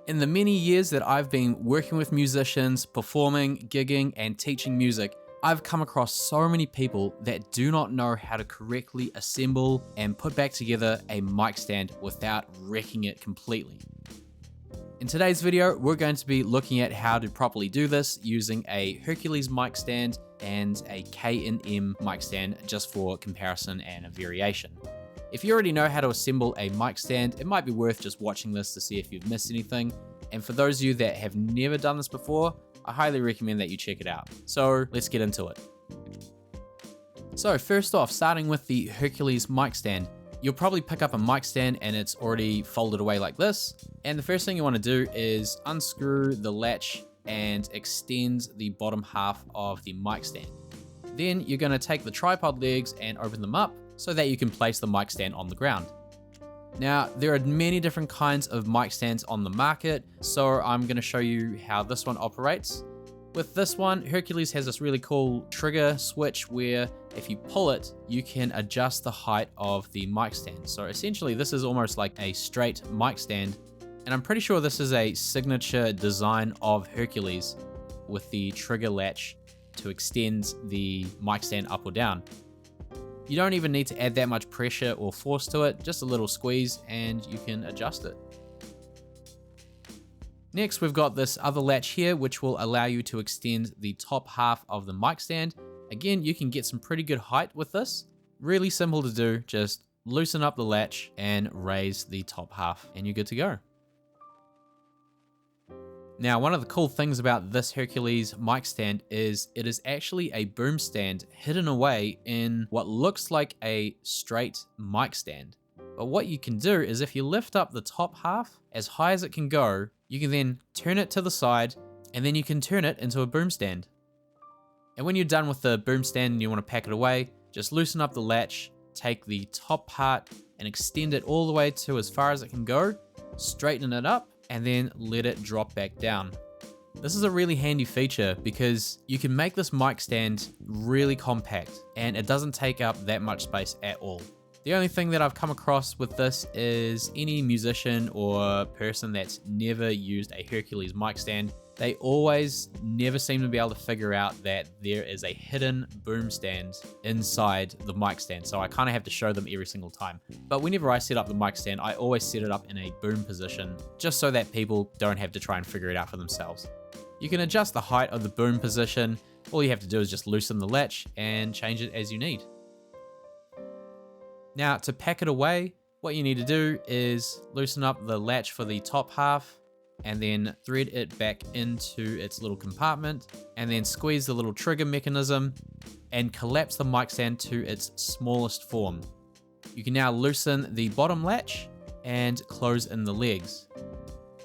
In the many years that I've been working with musicians, performing, gigging, and teaching music, I've come across so many people that do not know how to correctly assemble and put back together a mic stand without wrecking it completely. In today's video, we're going to be looking at how to properly do this using a Hercules mic stand and a K&M mic stand, just for comparison and a variation. If you already know how to assemble a mic stand, it might be worth just watching this to see if you've missed anything. And for those of you that have never done this before, I highly recommend that you check it out. So let's get into it. So first off, starting with the Hercules mic stand, you'll probably pick up a mic stand and it's already folded away like this. And the first thing you want to do is unscrew the latch and extend the bottom half of the mic stand. Then you're going to take the tripod legs and open them up so that you can place the mic stand on the ground. Now, there are many different kinds of mic stands on the market, so I'm going to show you how this one operates. With this one, Hercules has this really cool trigger switch where if you pull it, you can adjust the height of the mic stand. So essentially, this is almost like a straight mic stand, and I'm pretty sure this is a signature design of Hercules with the trigger latch to extend the mic stand up or down. You don't even need to add that much pressure or force to it, just a little squeeze and you can adjust it. Next, we've got this other latch here, which will allow you to extend the top half of the mic stand. Again, you can get some pretty good height with this. Really simple to do, just loosen up the latch and raise the top half and you're good to go. Now, one of the cool things about this Hercules mic stand is it is actually a boom stand hidden away in what looks like a straight mic stand. But what you can do is if you lift up the top half as high as it can go, you can then turn it to the side and then you can turn it into a boom stand. And when you're done with the boom stand and you want to pack it away, just loosen up the latch, take the top part and extend it all the way to as far as it can go, straighten it up, and then let it drop back down. This is a really handy feature because you can make this mic stand really compact and it doesn't take up that much space at all. The only thing that I've come across with this is any musician or person that's never used a Hercules mic stand, they always never seem to be able to figure out that there is a hidden boom stand inside the mic stand. So I kind of have to show them every single time. But whenever I set up the mic stand, I always set it up in a boom position, just so that people don't have to try and figure it out for themselves. You can adjust the height of the boom position. All you have to do is just loosen the latch and change it as you need. Now, to pack it away, what you need to do is loosen up the latch for the top half and then thread it back into its little compartment and then squeeze the little trigger mechanism and collapse the mic stand to its smallest form. You can now loosen the bottom latch and close in the legs.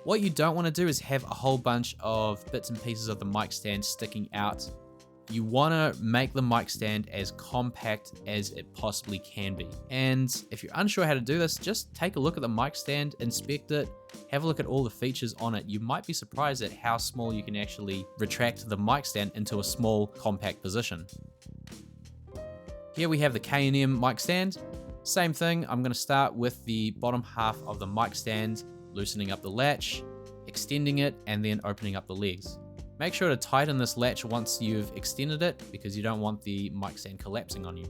What you don't want to do is have a whole bunch of bits and pieces of the mic stand sticking out. You want to make the mic stand as compact as it possibly can be. And if you're unsure how to do this, just take a look at the mic stand, inspect it, have a look at all the features on it. You might be surprised at how small you can actually retract the mic stand into a small, compact position. Here we have the K&M mic stand. Same thing, I'm going to start with the bottom half of the mic stand, loosening up the latch, extending it, and then opening up the legs. Make sure to tighten this latch once you've extended it because you don't want the mic stand collapsing on you.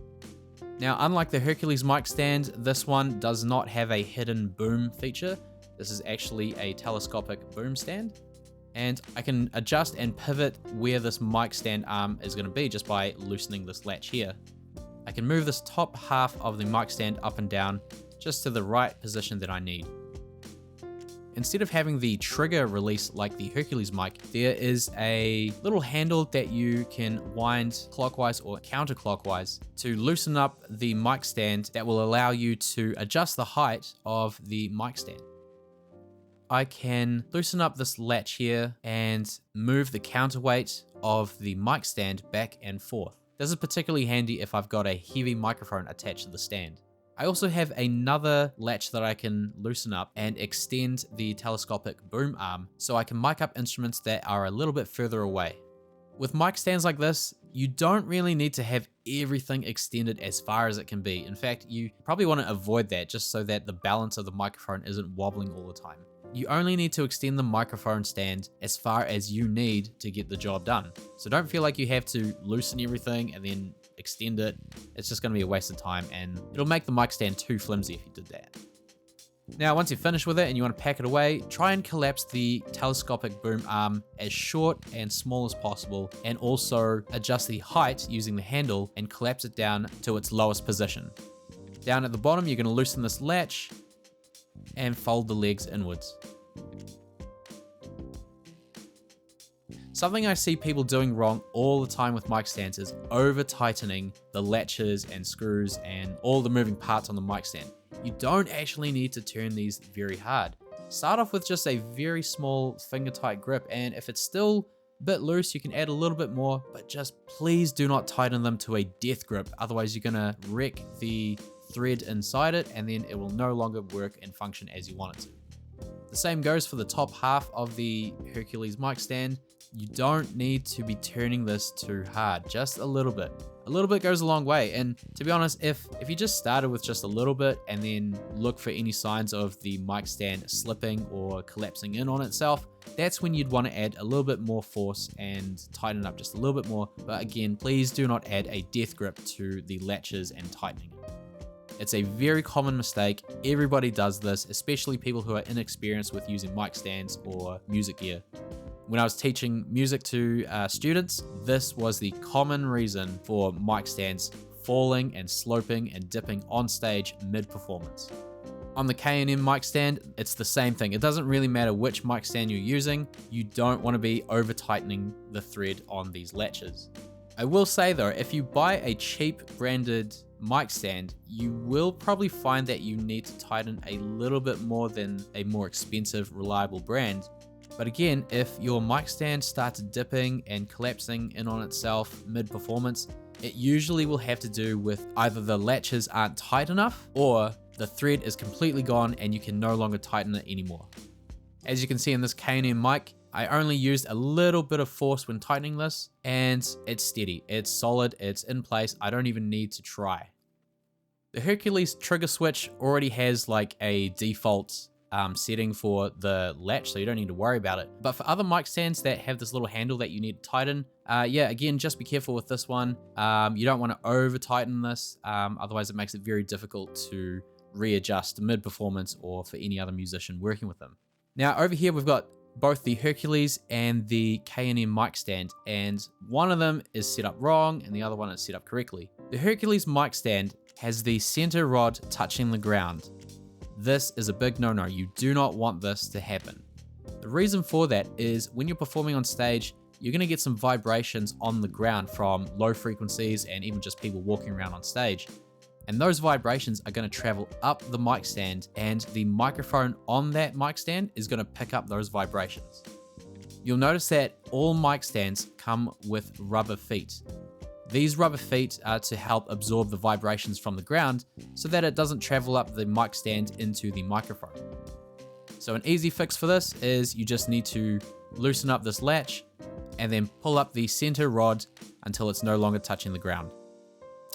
Now, unlike the Hercules mic stand, this one does not have a hidden boom feature. This is actually a telescopic boom stand. And I can adjust and pivot where this mic stand arm is going to be just by loosening this latch here. I can move this top half of the mic stand up and down just to the right position that I need. Instead of having the trigger release like the Hercules mic, there is a little handle that you can wind clockwise or counterclockwise to loosen up the mic stand that will allow you to adjust the height of the mic stand. I can loosen up this latch here and move the counterweight of the mic stand back and forth. This is particularly handy if I've got a heavy microphone attached to the stand. I also have another latch that I can loosen up and extend the telescopic boom arm so I can mic up instruments that are a little bit further away. With mic stands like this, you don't really need to have everything extended as far as it can be. In fact, you probably want to avoid that just so that the balance of the microphone isn't wobbling all the time. You only need to extend the microphone stand as far as you need to get the job done. So don't feel like you have to loosen everything and then extend it. It's just going to be a waste of time, and it'll make the mic stand too flimsy if you did that. Now, once you're finished with it and you want to pack it away, try and collapse the telescopic boom arm as short and small as possible, and also adjust the height using the handle and collapse it down to its lowest position. Down at the bottom, you're going to loosen this latch and fold the legs inwards. Something I see people doing wrong all the time with mic stands is over tightening the latches and screws and all the moving parts on the mic stand. You don't actually need to turn these very hard. Start off with just a very small finger tight grip, and if it's still a bit loose, you can add a little bit more, but just please do not tighten them to a death grip. Otherwise you're gonna wreck the thread inside it, and then it will no longer work and function as you want it to. The same goes for the top half of the Hercules mic stand. You don't need to be turning this too hard, just a little bit. A little bit goes a long way, and to be honest, if you just started with just a little bit and then look for any signs of the mic stand slipping or collapsing in on itself, that's when you'd want to add a little bit more force and tighten up just a little bit more. But again, please do not add a death grip to the latches and tightening it. It's a very common mistake. Everybody does this, especially people who are inexperienced with using mic stands or music gear. When I was teaching music to students, this was the common reason for mic stands falling and sloping and dipping on stage mid-performance. On the K&M mic stand, it's the same thing. It doesn't really matter which mic stand you're using. You don't want to be over-tightening the thread on these latches. I will say though, if you buy a cheap branded mic stand, you will probably find that you need to tighten a little bit more than a more expensive, reliable brand. But again, if your mic stand starts dipping and collapsing in on itself mid-performance, it usually will have to do with either the latches aren't tight enough or the thread is completely gone and you can no longer tighten it anymore. As you can see in this K&M mic, I only used a little bit of force when tightening this, and it's steady, it's solid, it's in place. I don't even need to try. The Hercules trigger switch already has like a default setting for the latch, so you don't need to worry about it. But for other mic stands that have this little handle that you need to tighten, yeah, again, just be careful with this one. You don't want to over tighten this, otherwise it makes it very difficult to readjust mid-performance or for any other musician working with them. Now over here we've got both the Hercules and the K&M mic stand, and one of them is set up wrong and the other one is set up correctly. The Hercules mic stand has the center rod touching the ground. This is a big no-no. You do not want this to happen. The reason for that is when you're performing on stage, you're going to get some vibrations on the ground from low frequencies and even just people walking around on stage. And those vibrations are going to travel up the mic stand, and the microphone on that mic stand is going to pick up those vibrations. You'll notice that all mic stands come with rubber feet. These rubber feet are to help absorb the vibrations from the ground so that it doesn't travel up the mic stand into the microphone. So an easy fix for this is you just need to loosen up this latch and then pull up the center rod until it's no longer touching the ground.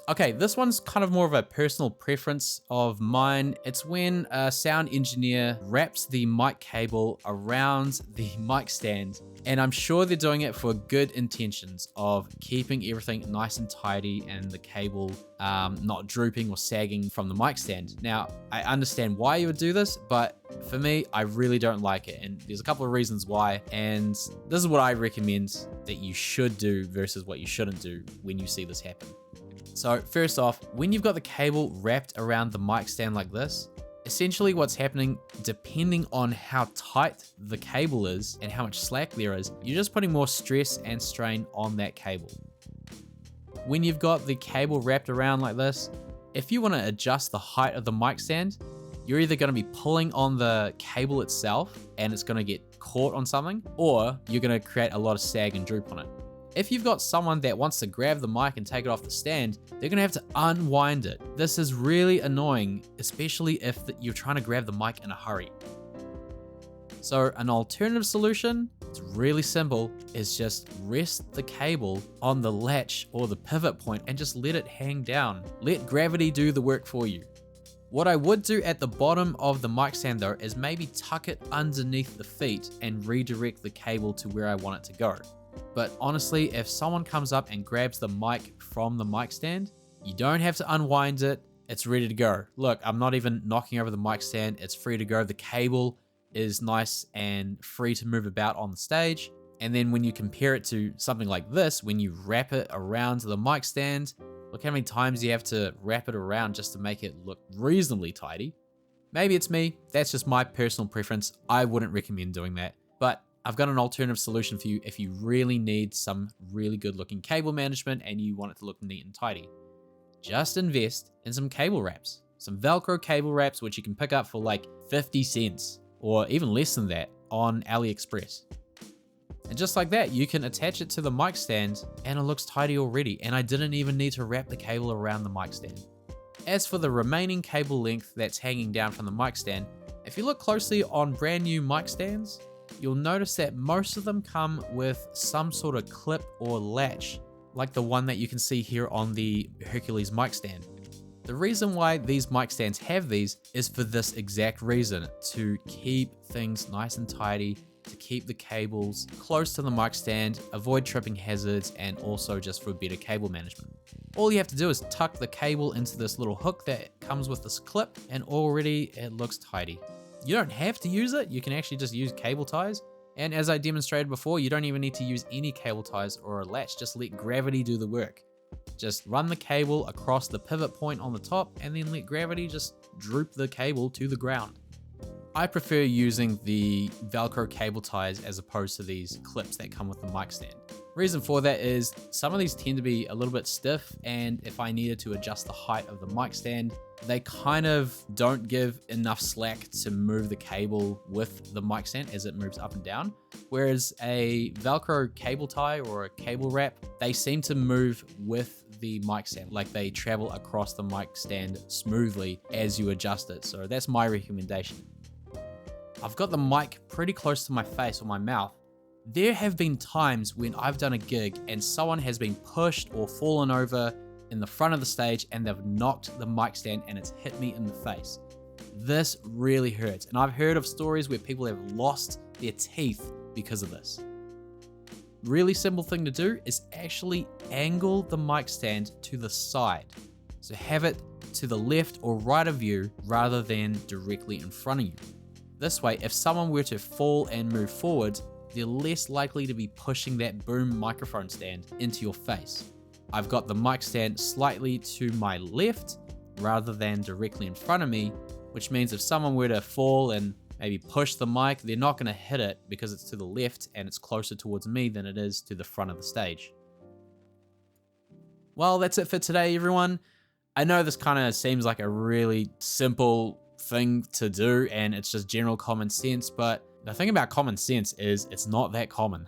Okay, this one's kind of more of a personal preference of mine. It's when a sound engineer wraps the mic cable around the mic stand, and I'm sure they're doing it for good intentions of keeping everything nice and tidy and the cable not drooping or sagging from the mic stand. Now, I understand why you would do this, but for me, I really don't like it, and there's a couple of reasons why, and this is what I recommend that you should do versus what you shouldn't do when you see this happen. So first off, when you've got the cable wrapped around the mic stand like this, essentially what's happening, depending on how tight the cable is and how much slack there is, you're just putting more stress and strain on that cable. When you've got the cable wrapped around like this, if you want to adjust the height of the mic stand, you're either going to be pulling on the cable itself and it's going to get caught on something, or you're going to create a lot of sag and droop on it. If you've got someone that wants to grab the mic and take it off the stand, they're going to have to unwind it. This is really annoying, especially if you're trying to grab the mic in a hurry. So an alternative solution, it's really simple, is just rest the cable on the latch or the pivot point and just let it hang down. Let gravity do the work for you. What I would do at the bottom of the mic stand though is maybe tuck it underneath the feet and redirect the cable to where I want it to go. But honestly, if someone comes up and grabs the mic from the mic stand, you don't have to unwind it. It's ready to go. Look, I'm not even knocking over the mic stand. It's free to go. The cable is nice and free to move about on the stage. And then when you compare it to something like this, when you wrap it around the mic stand, look how many times you have to wrap it around just to make it look reasonably tidy. Maybe it's me. That's just my personal preference. I wouldn't recommend doing that. But I've got an alternative solution for you if you really need some really good looking cable management and you want it to look neat and tidy. Just invest in some cable wraps. Some Velcro cable wraps, which you can pick up for like 50 cents or even less than that on AliExpress. And just like that, you can attach it to the mic stand and it looks tidy already. And I didn't even need to wrap the cable around the mic stand. As for the remaining cable length that's hanging down from the mic stand, if you look closely on brand new mic stands, you'll notice that most of them come with some sort of clip or latch, like the one that you can see here on the Hercules mic stand. The reason why these mic stands have these is for this exact reason, to keep things nice and tidy, to keep the cables close to the mic stand, avoid tripping hazards, and also just for better cable management. All you have to do is tuck the cable into this little hook that comes with this clip, and already it looks tidy. You don't have to use it, you can actually just use cable ties. And as I demonstrated before, you don't even need to use any cable ties or a latch, just let gravity do the work. Just run the cable across the pivot point on the top and then let gravity just droop the cable to the ground. I prefer using the Velcro cable ties as opposed to these clips that come with the mic stand. Reason for that is some of these tend to be a little bit stiff, and if I needed to adjust the height of the mic stand, they kind of don't give enough slack to move the cable with the mic stand as it moves up and down. Whereas a Velcro cable tie or a cable wrap, they seem to move with the mic stand, like they travel across the mic stand smoothly as you adjust it. So that's my recommendation. I've got the mic pretty close to my face or my mouth. There have been times when I've done a gig and someone has been pushed or fallen over in the front of the stage and they've knocked the mic stand and it's hit me in the face. This really hurts, and I've heard of stories where people have lost their teeth because of this. Really simple thing to do is actually angle the mic stand to the side. So have it to the left or right of you rather than directly in front of you. This way, if someone were to fall and move forward, they're less likely to be pushing that boom microphone stand into your face. I've got the mic stand slightly to my left rather than directly in front of me, which means if someone were to fall and maybe push the mic, they're not going to hit it because it's to the left and it's closer towards me than it is to the front of the stage. Well, that's it for today, everyone. I know this kind of seems like a really simple thing to do and it's just general common sense, but the thing about common sense is it's not that common.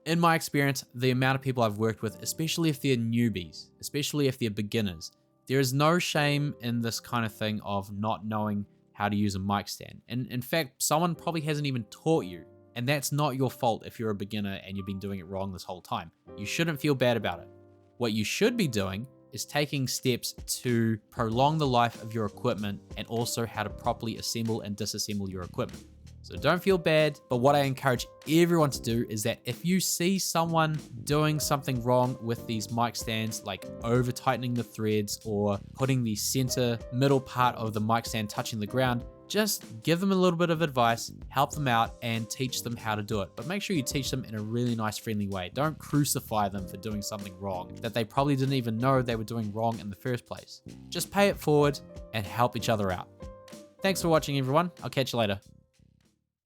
In my experience, the amount of people I've worked with, especially if they're newbies, especially if they're beginners, there is no shame in this kind of thing of not knowing how to use a mic stand. And in fact, someone probably hasn't even taught you, and that's not your fault if you're a beginner and you've been doing it wrong this whole time. You shouldn't feel bad about it. What you should be doing is taking steps to prolong the life of your equipment and also how to properly assemble and disassemble your equipment. So don't feel bad, but what I encourage everyone to do is that if you see someone doing something wrong with these mic stands, like over tightening the threads or putting the center middle part of the mic stand touching the ground, just give them a little bit of advice, help them out, and teach them how to do it. But make sure you teach them in a really nice, friendly way. Don't crucify them for doing something wrong that they probably didn't even know they were doing wrong in the first place. Just pay it forward and help each other out. Thanks for watching, everyone. I'll catch you later.